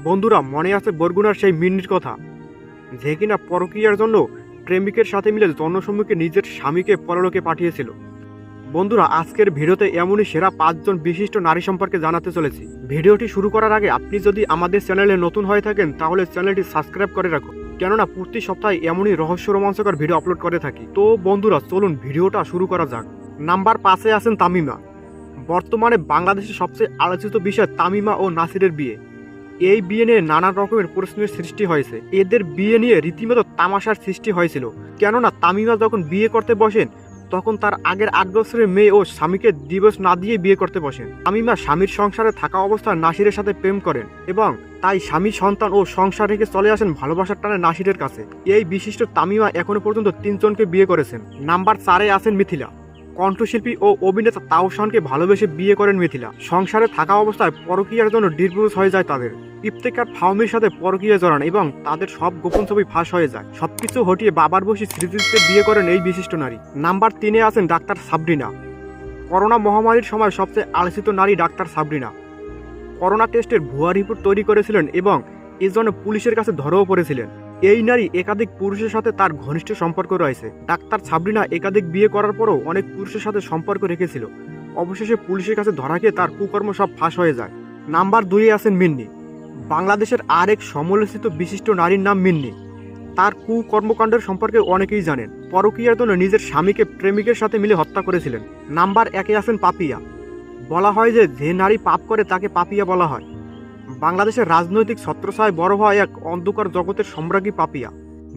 বন্ধুরা, মনে আছে বরগুনার সেই মিন্নির কথা, যে কিনা পরকীয়ার জন্য প্রেমিকের সাথে মিলে জনসম্মুখে নিজের স্বামীকে পরলোকে পাঠিয়েছিল। বন্ধুরা, আজকের ভিডিওতে এমনই সেরা 5 জন বিশিষ্ট নারী সম্পর্কে জানাতে চলেছি। ভিডিওটি শুরু করার আগে আপনি যদি আমাদের চ্যানেলে নতুন হয়ে থাকেন তাহলে চ্যানেলটি সাবস্ক্রাইব করে রাখুন, কেননা প্রতি সপ্তাহে এমনই রহস্য রোমাঞ্চকর ভিডিও আপলোড করে থাকি। তো বন্ধুরা, চলুন ভিডিওটা শুরু করা যাক। নাম্বার 5-এ আছেন তামিমা। বর্তমানে বাংলাদেশের সবচেয়ে আলোচিত বিষয় তামিমা ও নাসিরের বিয়ে। এই বিয়ে নিয়ে নানা রকমের প্রশ্নের সৃষ্টি হয়েছে। এদের বিয়ে নিয়ে রীতিমতো তামাশার সৃষ্টি হয়েছিল, কেননা তামিমা যখন বিয়ে করতে বসেন তখন তার আগের 8 বছরের মেয়ে ও স্বামীকে ডিভোর্স না দিয়ে বিয়ে করতে বসেন। তামিমা স্বামীর সংসারে থাকা অবস্থায় নাসিরের সাথে প্রেম করেন এবং তাই স্বামী, সন্তান ও সংসার রেখে চলে আসেন ভালোবাসার টানে নাসিরের কাছে। এই বিশিষ্ট তামিমা এখনো পর্যন্ত 3 জনকে বিয়ে করেছেন। নাম্বার 4-এ আছেন মিথিলা। কণ্ঠশিল্পী ও অভিনেতা তাওশানকে ভালোবেসে বিয়ে করেন মিথিলা। সংসারে থাকা অবস্থায় পরকীয়ার জন্য ডিভোর্স হয়ে যায় তাদের। ইফতেখার ফাহমির সাথে পরকীয়া জড়ান এবং তাদের সব গোপন ছবি ফাঁস হয়ে যায়। সবকিছু হটিয়ে বাবার বসে স্মৃতিতে বিয়ে করেন এই বিশিষ্ট নারী। নাম্বার 3-এ আছেন ডাক্তার সাবরিনা। করোনা মহামারীর সময় সবচেয়ে আলোচিত নারী ডাক্তার সাবরিনা। করোনা টেস্টের ভুয়া রিপোর্ট তৈরি করেছিলেন এবং এজন্য পুলিশের কাছে ধরাও পড়েছিলেন। এই নারী একাধিক পুরুষের সাথে তার ঘনিষ্ঠ সম্পর্ক রয়েছে। ডাক্তার সাবরিনা একাধিক বিয়ে করার পরও অনেক পুরুষের সাথে সম্পর্ক রেখেছিল। অবশেষে পুলিশের কাছে ধরা খেয়ে তার কুকর্ম সব ফাঁস হয়ে যায়। নাম্বার 2-এ আছেন মিন্নি। বাংলাদেশের আরেক সমালোচিত বিশিষ্ট নারীর নাম মিন্নি। তার কুকর্মকাণ্ডের সম্পর্কে অনেকেই জানেন। পরকীয়ার জন্য নিজের স্বামীকে প্রেমিকের সাথে মিলে হত্যা করেছিলেন। নাম্বার 1-এ আছেন পাপিয়া। বলা হয় যে নারী পাপ করে তাকে পাপিয়া বলা হয়। বাংলাদেশের রাজনৈতিক ছত্রছায়ায় বড় হওয়া এক অন্ধকার জগতের সম্রাজ্ঞী পাপিয়া,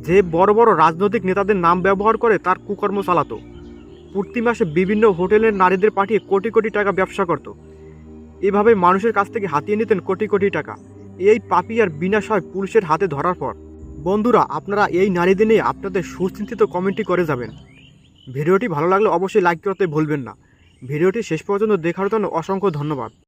যে বড় বড় রাজনৈতিক নেতাদের নাম ব্যবহার করে তার কুকর্ম চালাতো। প্রতি মাসে বিভিন্ন হোটেলের নারীদের পাঠিয়ে কোটি কোটি টাকা ব্যবসা করত। এভাবে মানুষের কাছ থেকে হাতিয়ে নিতেন কোটি কোটি টাকা। এই পাপিয়ার বিনাশ হয় পুলিশের হাতে ধরার পর। বন্ধুরা, আপনারা এই নারীদের নিয়ে আপনাদের সুচিন্তিত কমেন্টটি করে যাবেন। ভিডিওটি ভালো লাগলে অবশ্যই লাইক করতে ভুলবেন না। ভিডিওটি শেষ পর্যন্ত দেখার জন্য অসংখ্য ধন্যবাদ।